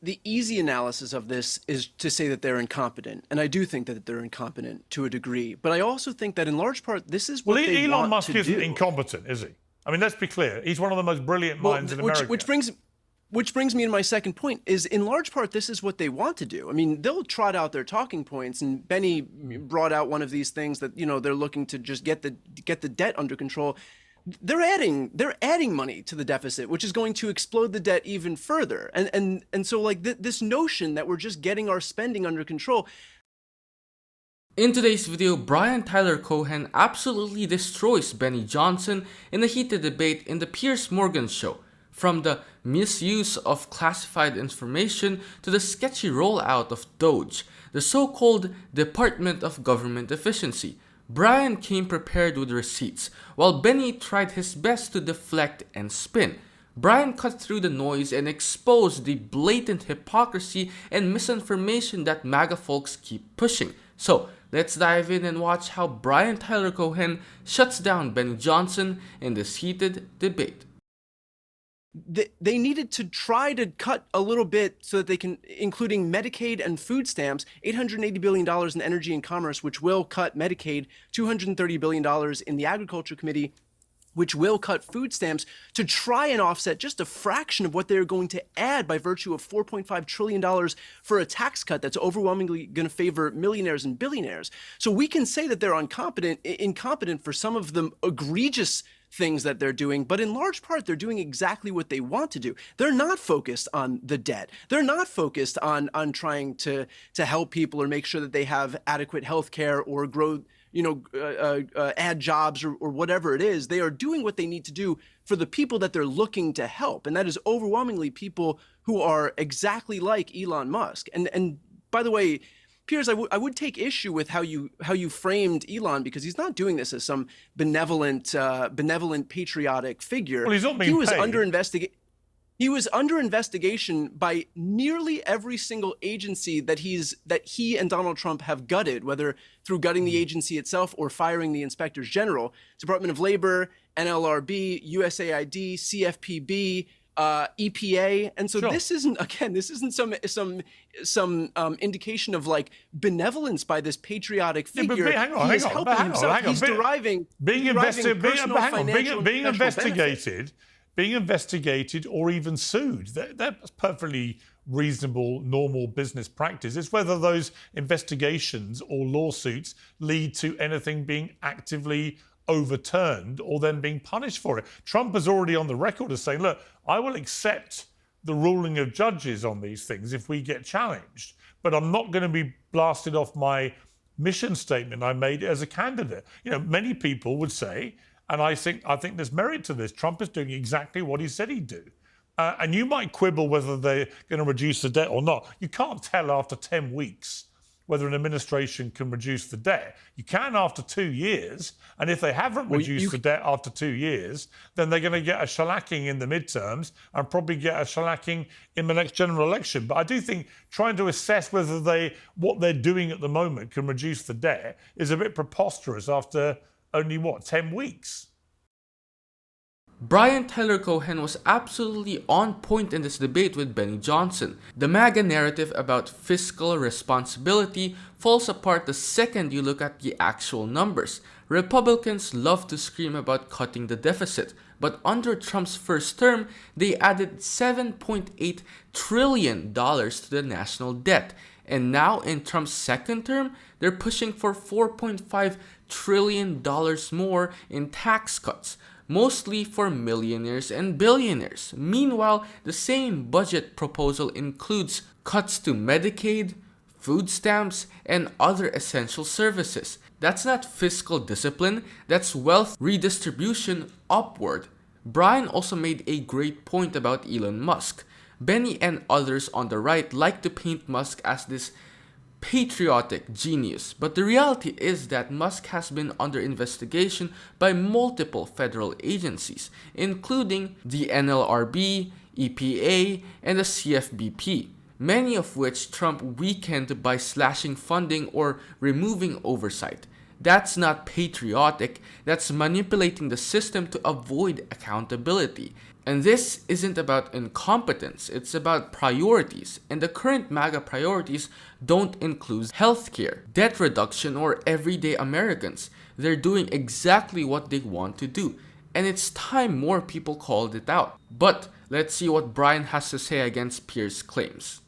the easy analysis of this is to say that they're incompetent. And I do think that they're incompetent to a degree. But I also think that in large part, this is what they Elon want Musk to isn't do. incompetent, is he? I mean, let's be clear. He's one of the most brilliant minds in America. Which brings me to my second point, is in large part, this is what they want to do. I mean, they'll trot out their talking points, and Benny brought out one of these things that, they're looking to just get the debt under control. They're adding money to the deficit, which is going to explode the debt even further. And so like this notion that we're just getting our spending under control. In today's video, Tyler Cohen absolutely destroys Benny Johnson in a heated debate in the Piers Morgan show. From the misuse of classified information to the sketchy rollout of Doge, the so-called Department of Government Efficiency, Brian came prepared with receipts, while Benny tried his best to deflect and spin. Brian cut through the noise and exposed the blatant hypocrisy and misinformation that MAGA folks keep pushing. So, let's dive in and watch how Tyler Cohen shuts down Benny Johnson in this heated debate. They needed to try to cut a little bit so that they can, including Medicaid and food stamps, $880 billion in energy and commerce, which will cut Medicaid, $230 billion in the Agriculture Committee, which will cut food stamps, to try and offset just a fraction of what they're going to add by virtue of $4.5 trillion for a tax cut that's overwhelmingly going to favor millionaires and billionaires. So we can say that they're incompetent for some of the egregious things that they're doing, but in large part, they're doing exactly what they want to do. They're not focused on the debt. They're not focused on trying to help people or make sure that they have adequate health care or grow, add jobs or whatever it is. They are doing what they need to do for the people that they're looking to help. And that is overwhelmingly people who are exactly like Elon Musk. And by the way, Piers, I would take issue with how you framed Elon, because he's not doing this as some benevolent, patriotic figure. Well, he's not being paid. He was under investigation by nearly every single agency that he and Donald Trump have gutted, whether through gutting the agency itself or firing the inspectors general: Department of Labor, NLRB, USAID, CFPB, EPA. And so Sure. this isn't some indication of like benevolence by this patriotic figure. Yeah, but hang on. He's deriving being investigated or even sued. That's perfectly reasonable, normal business practice. It's whether those investigations or lawsuits lead to anything being actively overturned or then being punished for it. Trump is already on the record as saying, look, I will accept the ruling of judges on these things if we get challenged, but I'm not going to be blasted off my mission statement I made as a candidate. Many people would say, and I think there's merit to this, Trump is doing exactly what he said he'd do. And you might quibble whether they're going to reduce the debt or not. You can't tell after 10 weeks whether an administration can reduce the debt. You can after 2 years, and if they haven't reduced the debt after 2 years, then they're going to get a shellacking in the midterms and probably get a shellacking in the next general election. But I do think trying to assess whether what they're doing at the moment can reduce the debt is a bit preposterous after only, 10 weeks? Tyler Cohen was absolutely on point in this debate with Benny Johnson. The MAGA narrative about fiscal responsibility falls apart the second you look at the actual numbers. Republicans love to scream about cutting the deficit, but under Trump's first term, they added $7.8 trillion to the national debt. And now in Trump's second term, they're pushing for $4.5 trillion more in tax cuts, mostly for millionaires and billionaires. Meanwhile, the same budget proposal includes cuts to Medicaid, food stamps, and other essential services. That's not fiscal discipline, that's wealth redistribution upward. Brian also made a great point about Elon Musk. Benny and others on the right like to paint Musk as this patriotic genius, but the reality is that Musk has been under investigation by multiple federal agencies, including the NLRB, EPA, and the CFBP, many of which Trump weakened by slashing funding or removing oversight. That's not patriotic, that's manipulating the system to avoid accountability. And this isn't about incompetence, it's about priorities. And the current MAGA priorities don't include healthcare, debt reduction, or everyday Americans. They're doing exactly what they want to do. And it's time more people called it out. But let's see what Brian has to say against Pierce's claims.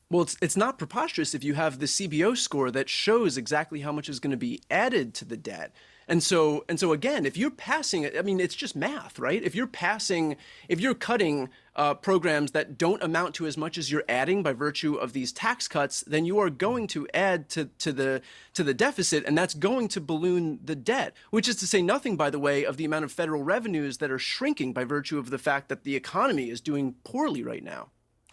Well, it's not preposterous if you have the CBO score that shows exactly how much is going to be added to the debt. And so again, if you're passing it, I mean, it's just math, right? If you're cutting programs that don't amount to as much as you're adding by virtue of these tax cuts, then you are going to add to the deficit, and that's going to balloon the debt, which is to say nothing, by the way, of the amount of federal revenues that are shrinking by virtue of the fact that the economy is doing poorly right now.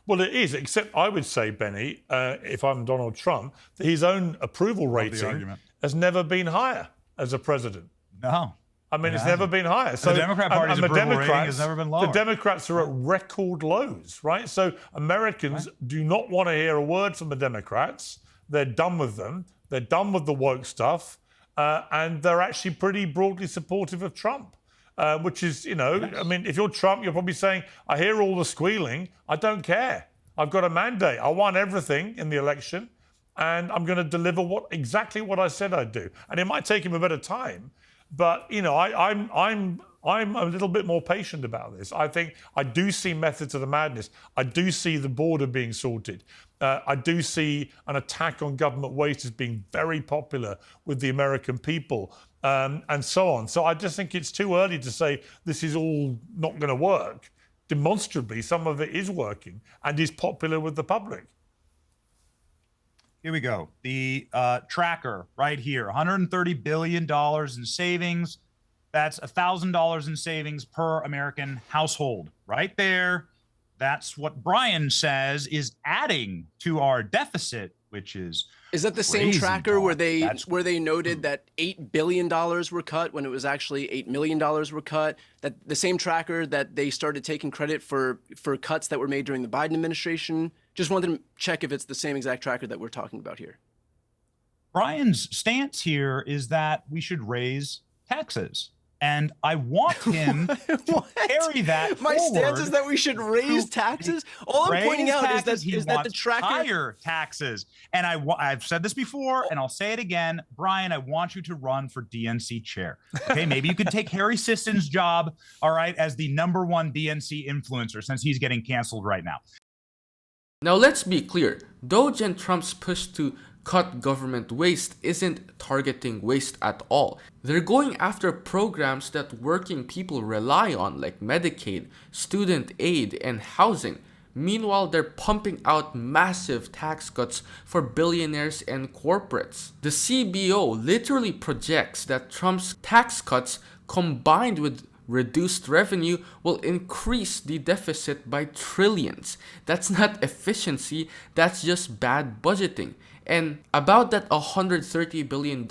Well, it is, except I would say, Benny, if I'm Donald Trump, that his own approval rating has never been higher as a president. No. I mean, it's never been higher. So the Democrat Party's approval rating has never been lower. The Democrats are at record lows, right? So Americans do not want to hear a word from the Democrats. They're done with them. They're done with the woke stuff. And they're actually pretty broadly supportive of Trump. Which is, you know, I mean, if you're Trump, you're probably saying, I hear all the squealing. I don't care. I've got a mandate. I won everything in the election, and I'm going to deliver exactly what I said I'd do. And it might take him a bit of time, but, you know, I'm a little bit more patient about this. I think I do see methods of the madness. I do see the border being sorted. I do see an attack on government waste as being very popular with the American people. And so on. So I just think it's too early to say this is all not going to work. Demonstrably, some of it is working and is popular with the public. Here we go. The tracker right here, $130 billion in savings. That's $1,000 in savings per American household. Right there. That's what Brian says is adding to our deficit, which is that the same tracker where they noted that $8 billion were cut when it was actually $8 million were cut? That the same tracker that they started taking credit for cuts that were made during the Biden administration? Just wanted to check if it's the same exact tracker that we're talking about here. Brian's stance here is that we should raise taxes. And I want him to carry that My forward. stance is that we should raise taxes. All I'm pointing out is that the tracker higher taxes. And I've said this before, and I'll say it again, Brian. I want you to run for DNC chair. Okay, maybe you could take Harry Siston's job, all right, as the #1 DNC influencer, since he's getting canceled right now. Now let's be clear. Doge and Trump's push to cut government waste isn't targeting waste at all. They're going after programs that working people rely on, like Medicaid, student aid, and housing. Meanwhile, they're pumping out massive tax cuts for billionaires and corporates. The CBO literally projects that Trump's tax cuts combined with reduced revenue will increase the deficit by trillions. That's not efficiency, that's just bad budgeting. And about that $130 billion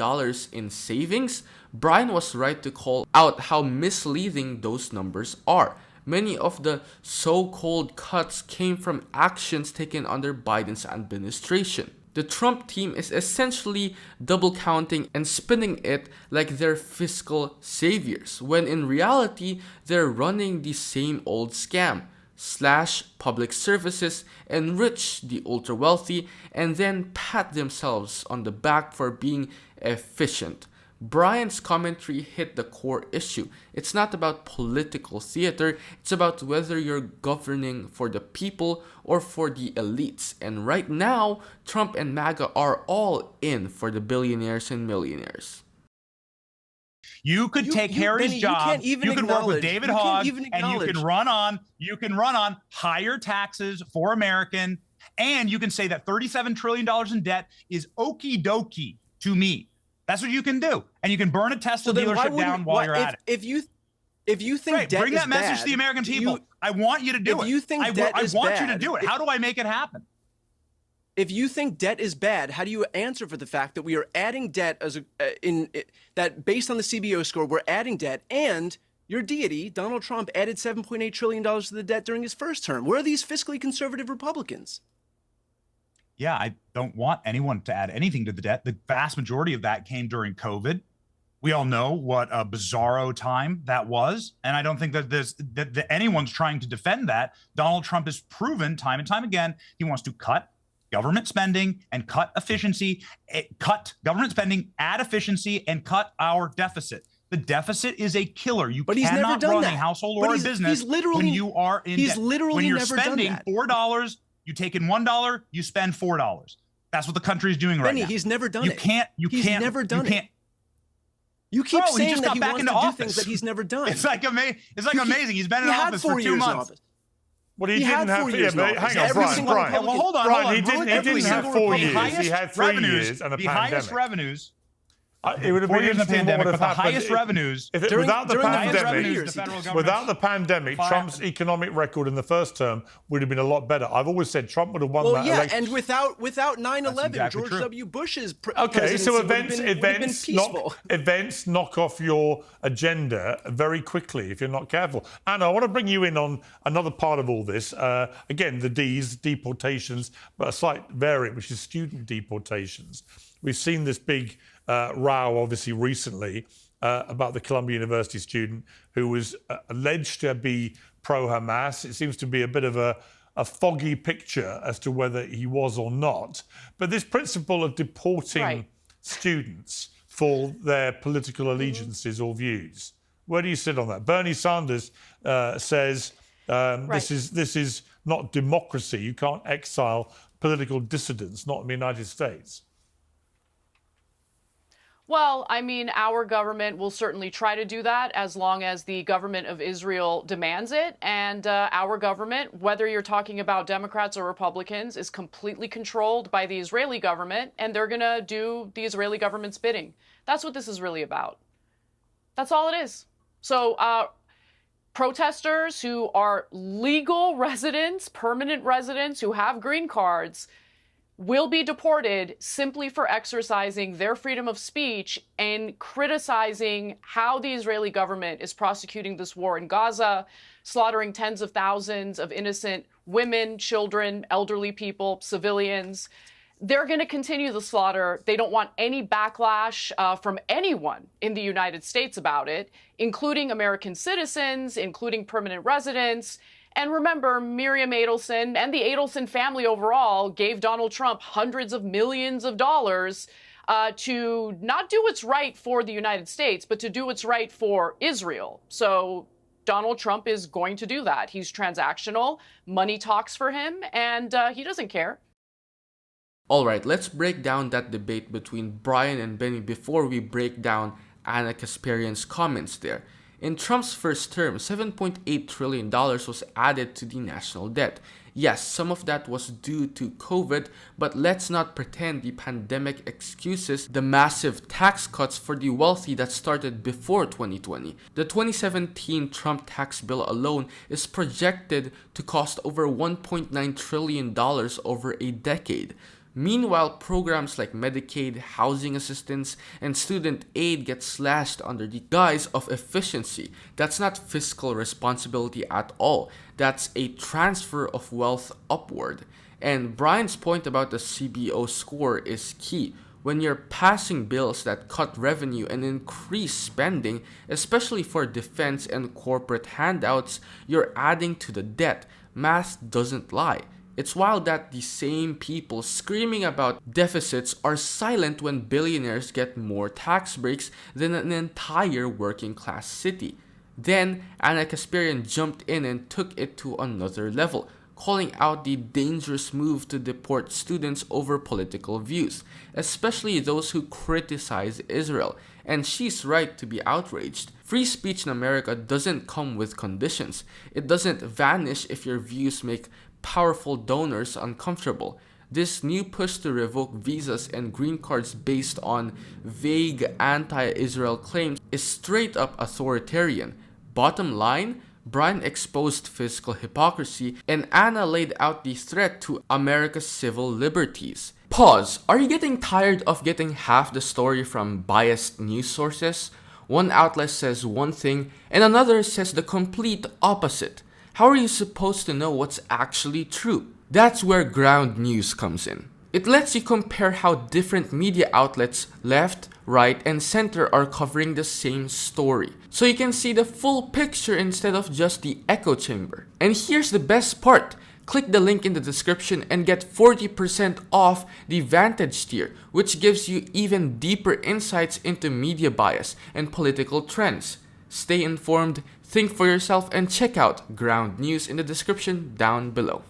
in savings, Brian was right to call out how misleading those numbers are. Many of the so-called cuts came from actions taken under Biden's administration. The Trump team is essentially double counting and spinning it like they're fiscal saviors, when in reality, they're running the same old scam. Slash public services, enrich the ultra wealthy, and then pat themselves on the back for being efficient. Brian's commentary hit the core issue. It's not about political theater, it's about whether you're governing for the people or for the elites. And right now, Trump and MAGA are all in for the billionaires and millionaires. You could take Harry's Benny, job. You could work with David Hogg, and you can run on higher taxes for American, and you can say that $37 trillion in debt is okie dokie to me. That's what you can do, and you can burn a Tesla dealership down while you're at it. If you think debt bring is that message bad, to the American people. I want you to do it. If you think I want you to do it. How do I make it happen? If you think debt is bad, how do you answer for the fact that we are adding debt that based on the CBO score, we're adding debt, and your deity, Donald Trump, added $7.8 trillion to the debt during his first term? Where are these fiscally conservative Republicans? Yeah, I don't want anyone to add anything to the debt. The vast majority of that came during COVID, We all know what a bizarro time that was. And I don't think that anyone's trying to defend that. Donald Trump has proven time and time again, he wants to cut government spending and cut efficiency, cut government spending, add efficiency, and cut our deficit. The deficit is a killer. You cannot run a household or a business when you are in debt. When you're spending $4, you take in $1, you spend $4. That's what the country is doing right now. He's never done it. He's never done it. You keep saying that he wants to do things that he's never done. It's like amazing. He's been in office for 2 months. Well, he didn't have 4 years. Hang on, Brian. Well, hold on. Brian, he didn't have 4 years. He had 3 years and a pandemic. The highest revenues. It would have been interesting pandemic, what would have but the happened highest revenues without the pandemic. pandemic, Trump's economic record in the first term would have been a lot better. I've always said Trump would have won that election. And without 9/11, exactly George true. W. Bush's okay, so peaceful. events knock off your agenda very quickly if you're not careful. Anna, I want to bring you in on another part of all this. Again, the D's, deportations, but a slight variant, which is student deportations. We've seen this big row, obviously, recently about the Columbia University student who was alleged to be pro-Hamas. It seems to be a bit of a foggy picture as to whether he was or not. But this principle of deporting students for their political allegiances or views, where do you sit on that? Bernie Sanders says this is not democracy. You can't exile political dissidents, not in the United States. Well, I mean, our government will certainly try to do that as long as the government of Israel demands it. And our government, whether you're talking about Democrats or Republicans, is completely controlled by the Israeli government, and they're going to do the Israeli government's bidding. That's what this is really about. That's all it is. So protesters who are legal residents, permanent residents who have green cards, will be deported simply for exercising their freedom of speech and criticizing how the Israeli government is prosecuting this war in Gaza, slaughtering tens of thousands of innocent women, children, elderly people, civilians. They're going to continue the slaughter. They don't want any backlash from anyone in the United States about it, including American citizens, including permanent residents. And remember, Miriam Adelson and the Adelson family overall gave Donald Trump hundreds of millions of dollars to not do what's right for the United States, but to do what's right for Israel. So Donald Trump is going to do that. He's transactional. Money talks for him, and he doesn't care. All right, let's break down that debate between Brian and Benny before we break down Anna Kasparian's comments there. In Trump's first term, $7.8 trillion was added to the national debt. Yes, some of that was due to COVID, but let's not pretend the pandemic excuses the massive tax cuts for the wealthy that started before 2020. The 2017 Trump tax bill alone is projected to cost over $1.9 trillion over a decade. Meanwhile, programs like Medicaid, housing assistance, and student aid get slashed under the guise of efficiency. That's not fiscal responsibility at all. That's a transfer of wealth upward. And Brian's point about the CBO score is key. When you're passing bills that cut revenue and increase spending, especially for defense and corporate handouts, you're adding to the debt. Math doesn't lie. It's wild that the same people screaming about deficits are silent when billionaires get more tax breaks than an entire working class city. Then Anna Kasparian jumped in and took it to another level, calling out the dangerous move to deport students over political views, especially those who criticize Israel. And she's right to be outraged. Free speech in America doesn't come with conditions. It doesn't vanish if your views make powerful donors uncomfortable. This new push to revoke visas and green cards based on vague anti-Israel claims is straight up authoritarian. Bottom line, Brian exposed fiscal hypocrisy and Anna laid out the threat to America's civil liberties. Pause. Are you getting tired of getting half the story from biased news sources? One outlet says one thing and another says the complete opposite. How are you supposed to know what's actually true? That's where ground news comes in. It lets you compare how different media outlets, left, right, and center are covering the same story. So you can see the full picture instead of just the echo chamber. And here's the best part. Click the link in the description and get 40% off the Vantage tier, which gives you even deeper insights into media bias and political trends. Stay informed, think for yourself, and check out Ground News in the description down below.